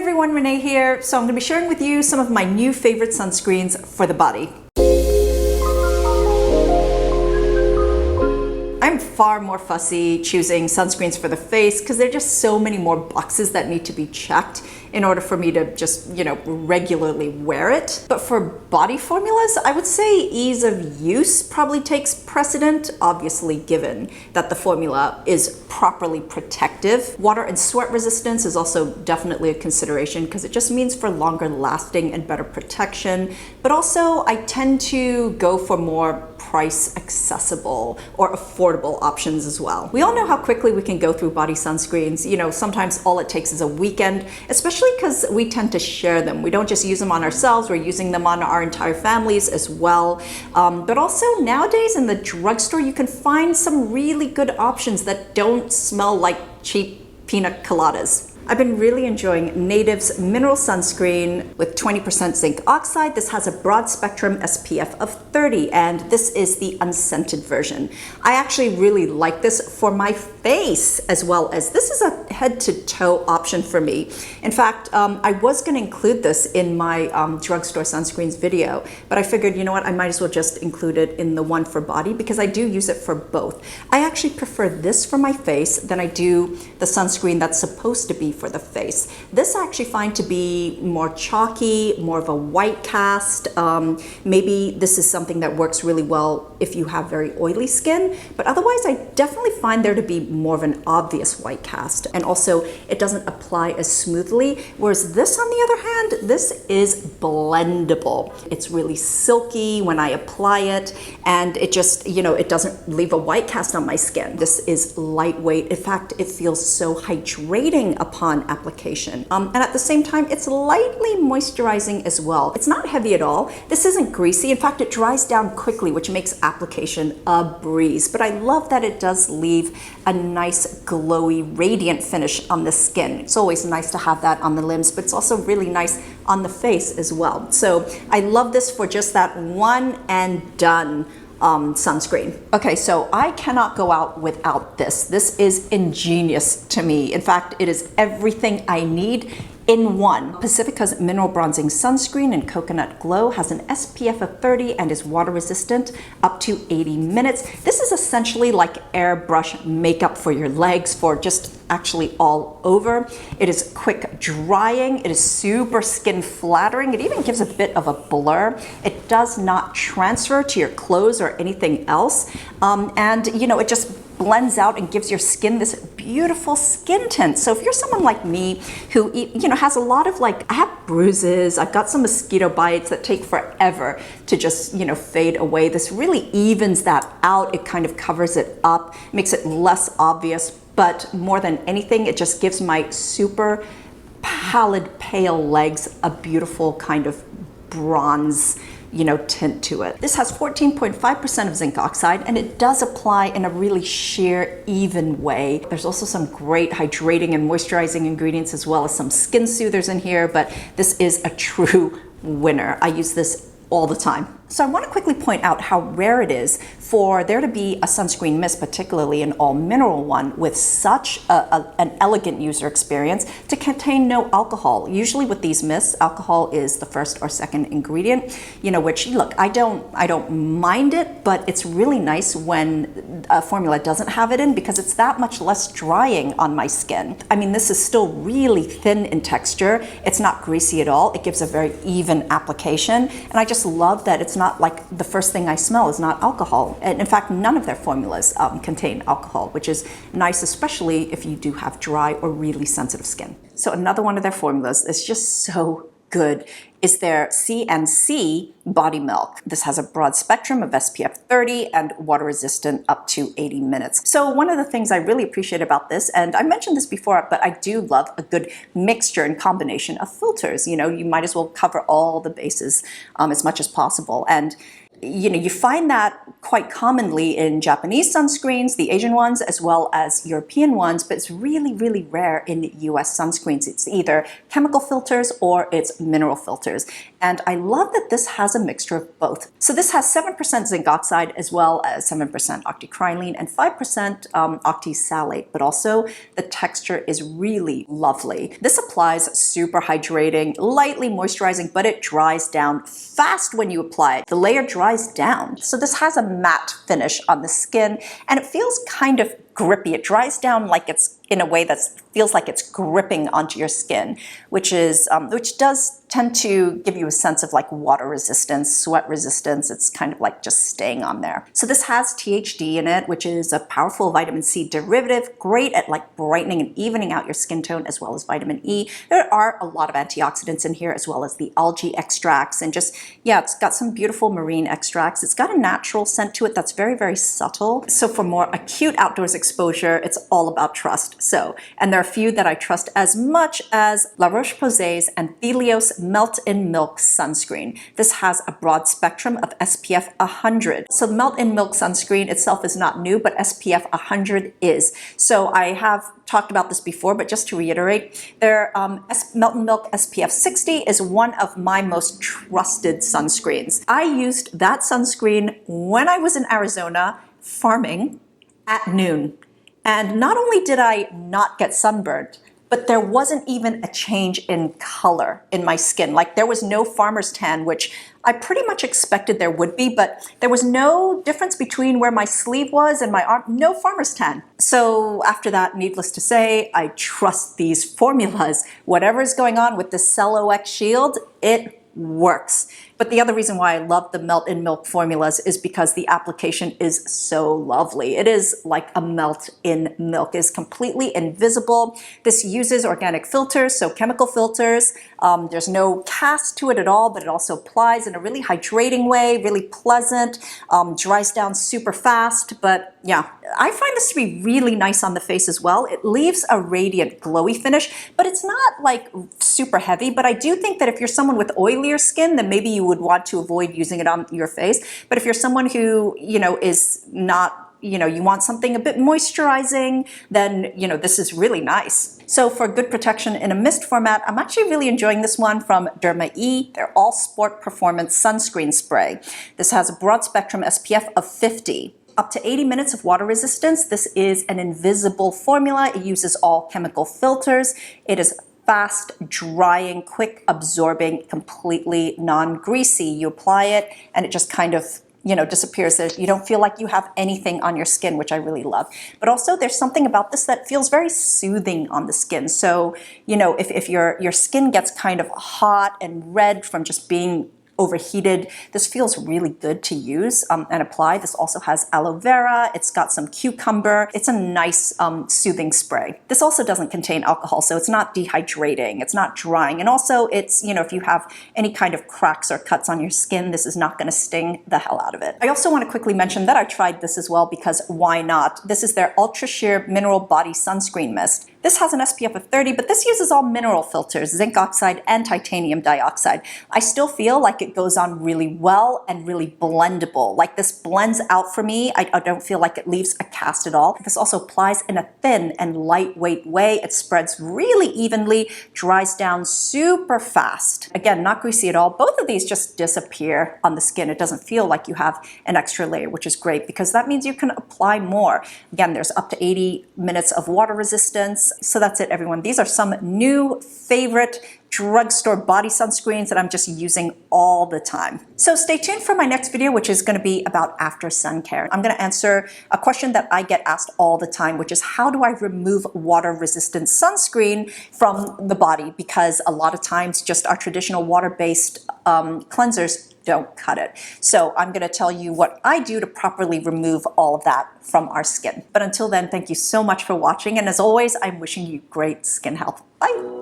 everyone, Renee here. So I'm going to be sharing with you some of my new favorite sunscreens for the body. I'm far more fussy choosing sunscreens for the face because there are just so many more boxes that need to be checked in order for me to just, regularly wear it. But for body formulas, I would say ease of use probably takes precedent, obviously given that the formula is properly protective. Water and sweat resistance is also definitely a consideration because it just means for longer lasting and better protection. But also I tend to go for more price accessible or affordable options as well. We all know how quickly we can go through body sunscreens. Sometimes all it takes is a weekend, especially because we tend to share them. We don't just use them on ourselves, we're using them on our entire families as well. But also nowadays in the drugstore, you can find some really good options that don't smell like cheap pina coladas. I've been really enjoying Native's mineral sunscreen with 20% zinc oxide. This has a broad spectrum SPF of 30, and this is the unscented version. I actually really like this for my face, as well as this is a head-to-toe option for me. In fact, I was going to include this in my drugstore sunscreens video, but I figured, you know what, I might as well just include it in the one for body because I do use it for both. I actually prefer this for my face than I do the sunscreen that's supposed to be for the face. This I actually find to be more chalky, more of a white cast. Maybe this is something that works really well if you have very oily skin, but otherwise I definitely find there to be more of an obvious white cast, and also it doesn't apply as smoothly, whereas this on the other hand, this is blendable. It's really silky when I apply it, and it just, it doesn't leave a white cast on my skin. This is lightweight. In fact, it feels so hydrating upon application. And at the same time, it's lightly moisturizing as well. It's not heavy at all. This isn't greasy. In fact, it dries down quickly, which makes application a breeze. But I love that it does leave a nice, glowy, radiant finish on the skin. It's always nice to have that on the limbs, but it's also really nice on the face as well. So I love this for just that one and done sunscreen. Okay, so I cannot go out without this. This is ingenious to me. In fact, it is everything I need in one. Pacifica's Mineral Bronzing Sunscreen in Coconut Glow has an SPF of 30 and is water resistant up to 80 minutes. This is essentially like airbrush makeup for your legs, for just actually all over. It is quick drying. It is super skin flattering. It even gives a bit of a blur. It does not transfer to your clothes or anything else. And it just blends out and gives your skin this beautiful skin tint. So if you're someone like me who has a lot of I have bruises, I've got some mosquito bites that take forever to just fade away, this really evens that out. It kind of covers it up, makes it less obvious, but more than anything, it just gives my super pallid pale legs a beautiful kind of bronze tint to it. This has 14.5% of zinc oxide, and it does apply in a really sheer, even way. There's also some great hydrating and moisturizing ingredients, as well as some skin soothers in here, but this is a true winner. I use this all the time. So I want to quickly point out how rare it is for there to be a sunscreen mist, particularly an all mineral one, with such an elegant user experience to contain no alcohol. Usually with these mists, alcohol is the first or second ingredient, which, look, I don't mind it, but it's really nice when a formula doesn't have it in because it's that much less drying on my skin. I mean, this is still really thin in texture. It's not greasy at all. It gives a very even application, and I just love that it's not like the first thing I smell is not alcohol. And in fact, none of their formulas contain alcohol, which is nice, especially if you do have dry or really sensitive skin. So another one of their formulas is just so good is their CNC body milk. This has a broad spectrum of SPF 30 and water resistant up to 80 minutes. So one of the things I really appreciate about this, and I mentioned this before, but I do love a good mixture and combination of filters. You might as well cover all the bases as much as possible. And you find that quite commonly in Japanese sunscreens, the Asian ones, as well as European ones, but it's really, really rare in US sunscreens. It's either chemical filters or it's mineral filters. And I love that this has a mixture of both. So this has 7% zinc oxide as well as 7% octocrylene and 5% octisalate, but also the texture is really lovely. This applies super hydrating, lightly moisturizing, but it dries down fast when you apply it. The layer dries down. So this has a matte finish on the skin and it feels kind of grippy. It dries down like it's in a way that feels like it's gripping onto your skin, which does tend to give you a sense of like water resistance, sweat resistance. It's kind of like just staying on there. So this has THD in it, which is a powerful vitamin C derivative, great at like brightening and evening out your skin tone, as well as vitamin E. There are a lot of antioxidants in here, as well as the algae extracts, and just, yeah, it's got some beautiful marine extracts. It's got a natural scent to it that's very, very subtle. So for more acute outdoors exposure, it's all about trust. So, and there are a few that I trust as much as La Roche-Posay's Anthelios Melt in Milk Sunscreen. This has a broad spectrum of SPF 100. So the Melt in Milk Sunscreen itself is not new, but SPF 100 is. So I have talked about this before, but just to reiterate, their Melt in Milk SPF 60 is one of my most trusted sunscreens. I used that sunscreen when I was in Arizona farming at noon. And not only did I not get sunburned, but there wasn't even a change in color in my skin. Like there was no farmer's tan, which I pretty much expected there would be, but there was no difference between where my sleeve was and my arm, no farmer's tan. So after that, needless to say, I trust these formulas. Whatever is going on with the Cell-OX Shield, it works. But the other reason why I love the Melt in Milk formulas is because the application is so lovely. It is like a melt in milk. It is completely invisible. This uses organic filters, so chemical filters. There's no cast to it at all, but it also applies in a really hydrating way, really pleasant, dries down super fast. But yeah, I find this to be really nice on the face as well. It leaves a radiant, glowy finish, but it's not like super heavy. But I do think that if you're someone with oilier skin, then maybe you would want to avoid using it on your face. But if you're someone who, is not, you want something a bit moisturizing, then, this is really nice. So for good protection in a mist format, I'm actually really enjoying this one from Derma E. Their All Sport Performance Sunscreen Spray. This has a broad spectrum SPF of 50. Up to 80 minutes of water resistance. This is an invisible formula. It uses all chemical filters. It is fast drying, quick absorbing, completely non-greasy. You apply it and it just kind of, disappears. You don't feel like you have anything on your skin, which I really love. But also there's something about this that feels very soothing on the skin. So, if your skin gets kind of hot and red from just being overheated, this feels really good to use and apply. This also has aloe vera. It's got some cucumber. It's a nice soothing spray. This also doesn't contain alcohol, so it's not dehydrating. It's not drying. And also it's, if you have any kind of cracks or cuts on your skin, this is not going to sting the hell out of it. I also want to quickly mention that I tried this as well because why not? This is their Ultra Sheer Mineral Body Sunscreen Mist. This has an SPF of 30, but this uses all mineral filters, zinc oxide and titanium dioxide. I still feel like it goes on really well and really blendable. Like this blends out for me. I don't feel like it leaves a cast at all. This also applies in a thin and lightweight way. It spreads really evenly, dries down super fast. Again, not greasy at all. Both of these just disappear on the skin. It doesn't feel like you have an extra layer, which is great because that means you can apply more. Again, there's up to 80 minutes of water resistance. So that's it, everyone. These are some new favorite drugstore body sunscreens that I'm just using all the time. So stay tuned for my next video, which is going to be about after sun care. I'm going to answer a question that I get asked all the time, which is how do I remove water-resistant sunscreen from the body? Because a lot of times just our traditional water-based cleansers don't cut it. So I'm going to tell you what I do to properly remove all of that from our skin. But until then, thank you so much for watching. And as always, I'm wishing you great skin health. Bye.